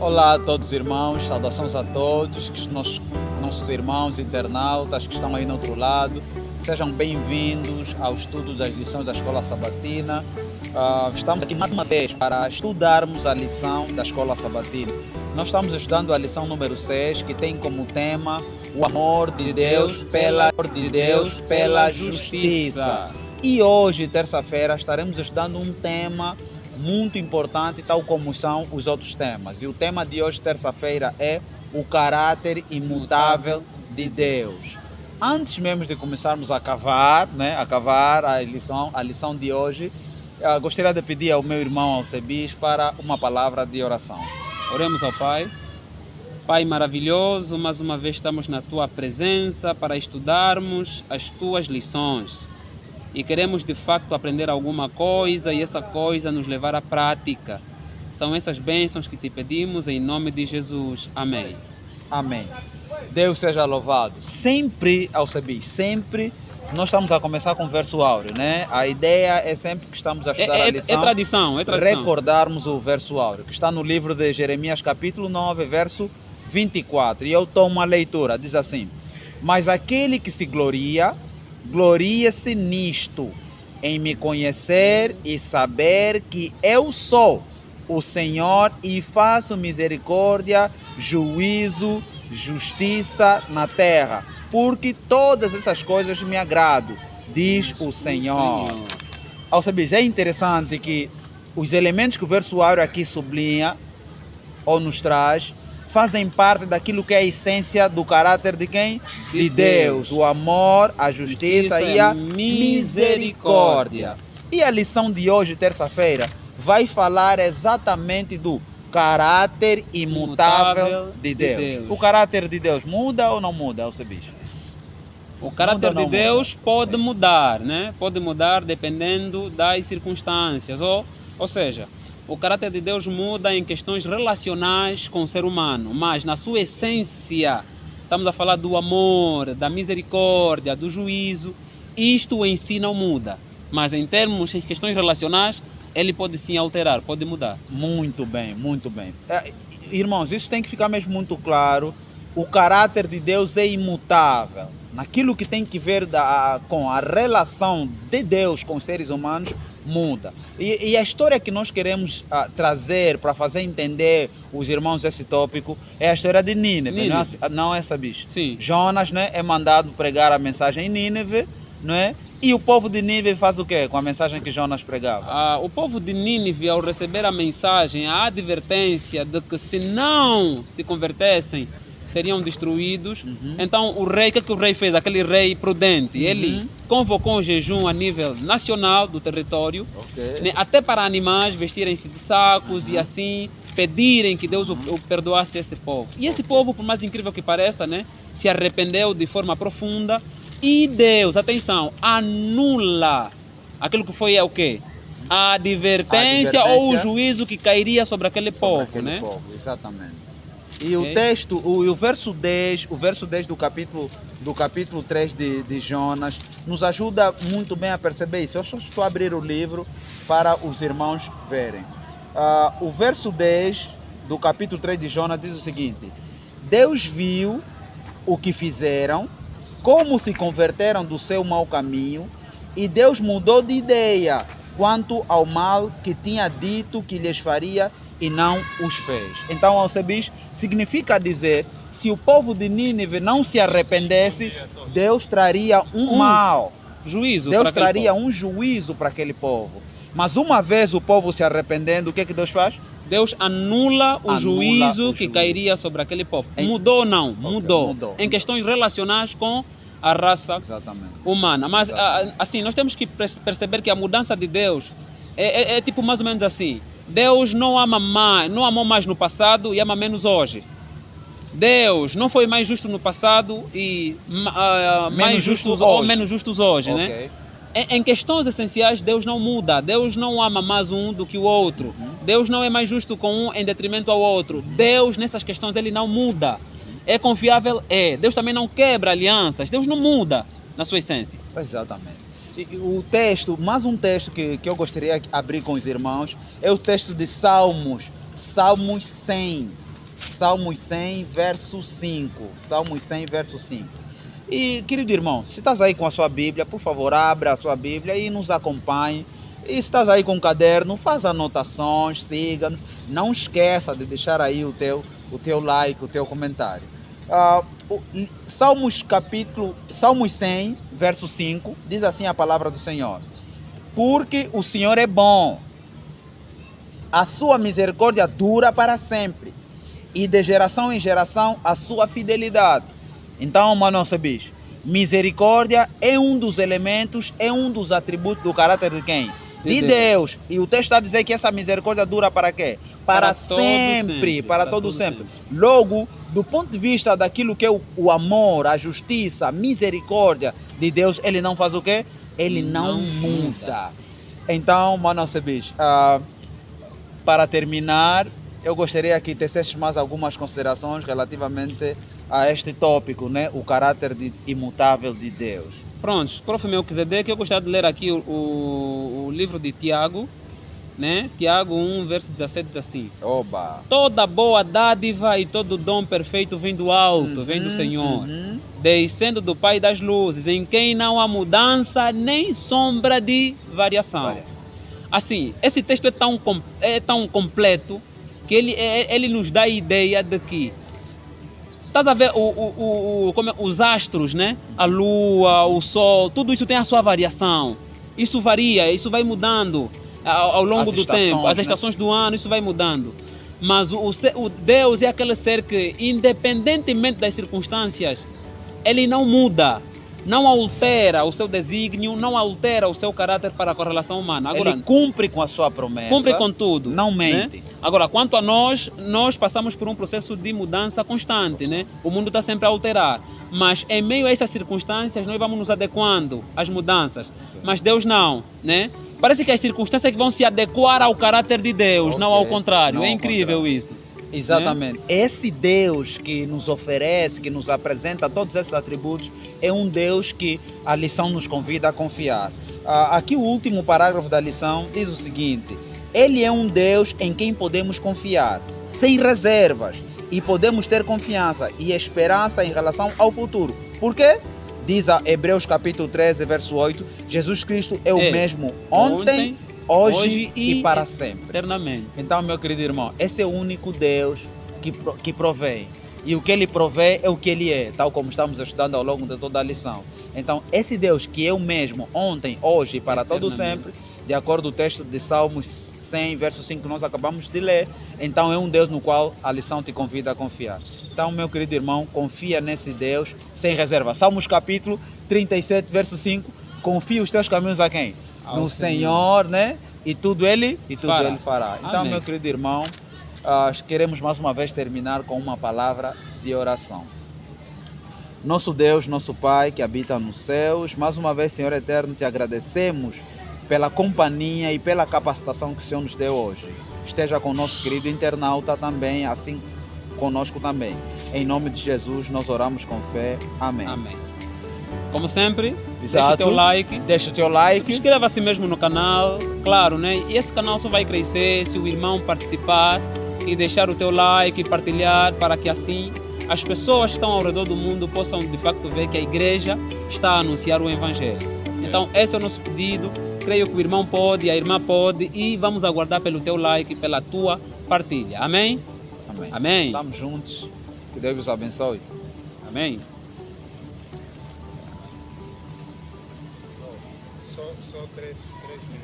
Olá a todos os irmãos, saudações a todos, nossos irmãos internautas que estão aí no outro lado. Sejam bem-vindos ao estudo das lições da Escola Sabatina. Estamos aqui mais uma vez para estudarmos a lição da Escola Sabatina. Nós estamos estudando a lição número 6, que tem como tema o amor de Deus pela justiça. E hoje, terça-feira, estaremos estudando um tema muito importante, tal como são os outros temas. E o tema de hoje, terça-feira, é o caráter imutável de Deus. Antes mesmo de começarmos a cavar a lição de hoje, gostaria de pedir ao meu irmão Alcebis para uma palavra de oração. Oremos ao Pai. Pai maravilhoso, mais uma vez estamos na Tua presença para estudarmos as Tuas lições. E queremos de facto aprender alguma coisa e essa coisa nos levar à prática. São essas bênçãos que te pedimos em nome de Jesus. Amém. Amém. Deus seja louvado. Sempre, Alcebis, sempre nós estamos a começar com o verso áureo, né? A ideia é sempre que estamos a estudar a lição. É tradição. Recordarmos o verso áureo, que está no livro de Jeremias capítulo 9, verso 24. E eu tomo a leitura, diz assim: mas aquele que se gloria-se nisto, em me conhecer e saber que eu sou o Senhor e faço misericórdia, juízo, justiça na terra, porque todas essas coisas me agradam, diz o Senhor. Alcebis, é interessante que os elementos que o verso áureo aqui sublinha ou nos traz fazem parte daquilo que é a essência do caráter de quem? De Deus. O amor, a justiça e a misericórdia. E a lição de hoje, terça-feira, vai falar exatamente do caráter imutável de Deus. O caráter de Deus muda ou não muda, Alcebis? O caráter de Deus pode mudar, né? Pode mudar dependendo das circunstâncias. Ou seja, o caráter de Deus muda em questões relacionais com o ser humano, mas na sua essência, estamos a falar do amor, da misericórdia, do juízo. Isto em si não muda, mas em questões relacionais, ele pode sim alterar, pode mudar. Muito bem, muito bem. Irmãos, isso tem que ficar mesmo muito claro. O caráter de Deus é imutável. Naquilo que tem que ver com a relação de Deus com os seres humanos, muda. E a história que nós queremos trazer para fazer entender os irmãos esse tópico é a história de Nínive. Não é essa, bicho? Sim. Jonas, né, é mandado pregar a mensagem em Nínive, não é? E o povo de Nínive faz o quê com a mensagem que Jonas pregava? O povo de Nínive, ao receber a mensagem, a advertência de que se não se convertessem, seriam destruídos. Então o rei, o que o rei fez? Aquele rei prudente, ele convocou um jejum a nível nacional do território, né, até para animais vestirem-se de sacos e assim pedirem que Deus o perdoasse esse povo. E esse povo, por mais incrível que pareça, né, se arrependeu de forma profunda e Deus, atenção, anula aquilo que foi o quê? A advertência ou o juízo que cairia sobre aquele povo, né? Exatamente. E o texto, o verso 10 do capítulo 3 de Jonas, nos ajuda muito bem a perceber isso. Eu só estou a abrir o livro para os irmãos verem. O verso 10 do capítulo 3 de Jonas diz o seguinte: Deus viu o que fizeram, como se converteram do seu mau caminho, e Deus mudou de ideia quanto ao mal que tinha dito que lhes faria e não os fez. Então, Alcebis, significa dizer, se o povo de Nínive não se arrependesse, Deus traria um mal. Juízo. Deus traria um juízo para aquele povo. Mas uma vez o povo se arrependendo, o que Deus faz? Deus anula o juízo que cairia sobre aquele povo. Mudou ou não? Mudou. Em questões relacionais com a raça humana. Mas assim, nós temos que perceber que a mudança de Deus é tipo mais ou menos assim. Deus não amou mais no passado e ama menos hoje. Deus não foi mais justo no passado e mais justos ou menos justos hoje, né? Em questões essenciais, Deus não muda. Deus não ama mais um do que o outro. Deus não é mais justo com um em detrimento ao outro. Deus, nessas questões, ele não muda. É confiável? É. Deus também não quebra alianças. Deus não muda na sua essência. Exatamente. O texto, mais um texto que eu gostaria de abrir com os irmãos, é o texto de Salmos 100. Salmos 100, verso 5. Salmos 100, verso 5. E, querido irmão, se estás aí com a sua Bíblia, por favor, abra a sua Bíblia e nos acompanhe. E se estás aí com um caderno, faz anotações, siga-nos. Não esqueça de deixar aí o teu like, o teu comentário. Salmos 100, verso 5, diz assim a palavra do Senhor. Porque o Senhor é bom, a sua misericórdia dura para sempre, e de geração em geração a sua fidelidade. Então, mano, bicho, misericórdia é um dos elementos, é um dos atributos do caráter de quem? De Deus. E o texto está a dizer que essa misericórdia dura para quê? Para sempre, para todo sempre. Logo, do ponto de vista daquilo que é o amor, a justiça, a misericórdia de Deus, ele não faz o quê? Ele não muda. Então, mano, bicho, para terminar, eu gostaria que tecesses mais algumas considerações relativamente a este tópico, né? O caráter imutável de Deus. Prontos, prof. Melquisedeque, eu gostaria de ler aqui o livro de Tiago, né? Tiago 1, verso 17 diz assim: Oba. Toda boa dádiva e todo dom perfeito vem do alto, vem do Senhor, descendo do Pai das luzes, em quem não há mudança nem sombra de variação. Assim, esse texto é tão completo que ele nos dá a ideia de que estás a ver os astros, né? A lua, o sol, tudo isso tem a sua variação. Isso varia, isso vai mudando ao longo do tempo. As estações do ano, isso vai mudando. Mas o Deus é aquele ser que, independentemente das circunstâncias, ele não muda, não altera o seu desígnio, não altera o seu caráter para com a relação humana. Agora, ele cumpre com a sua promessa. Cumpre com tudo. Não mente. Né? Agora, quanto a nós passamos por um processo de mudança constante, né? O mundo está sempre a alterar. Mas em meio a essas circunstâncias, nós vamos nos adequando às mudanças. Mas Deus não, né? Parece que as circunstâncias que vão se adequar ao caráter de Deus, não ao contrário. Não é incrível isso. Exatamente. Né? Esse Deus que nos oferece, que nos apresenta todos esses atributos, é um Deus que a lição nos convida a confiar. Aqui o último parágrafo da lição diz o seguinte: Ele é um Deus em quem podemos confiar, sem reservas, e podemos ter confiança e esperança em relação ao futuro. Por quê? Diz a Hebreus capítulo 13, verso 8, Jesus Cristo é o mesmo ontem, hoje e para sempre. Eternamente. Então, meu querido irmão, esse é o único Deus que provém. E o que ele provê é o que ele é, tal como estamos estudando ao longo de toda a lição. Então, esse Deus que é o mesmo ontem, hoje e para todo sempre, de acordo com o texto de Salmos 100, verso 5 que nós acabamos de ler, então é um Deus no qual a lição te convida a confiar. Então, meu querido irmão, confia nesse Deus sem reserva. Salmos capítulo 37, verso 5, confia os teus caminhos a quem? No Senhor, né? E tudo Ele fará. Então, amém. Meu querido irmão, queremos mais uma vez terminar com uma palavra de oração. Nosso Deus, nosso Pai que habita nos céus, mais uma vez, Senhor eterno, te agradecemos pela companhia e pela capacitação que o Senhor nos deu hoje. Esteja com o nosso querido internauta também, assim conosco também. Em nome de Jesus, nós oramos com fé. Amém. Amém. Como sempre, exato, deixa o teu like. Deixa o teu like. Inscreva-se mesmo no canal, claro, né? E esse canal só vai crescer se o irmão participar e deixar o teu like e partilhar, para que assim as pessoas que estão ao redor do mundo possam de facto ver que a igreja está a anunciar o Evangelho. Então esse é o nosso pedido. Creio que o irmão pode, a irmã pode, e vamos aguardar pelo teu like, pela tua partilha. Amém? Amém. Amém. Estamos juntos. Que Deus vos abençoe. Amém. Só 3 minutos.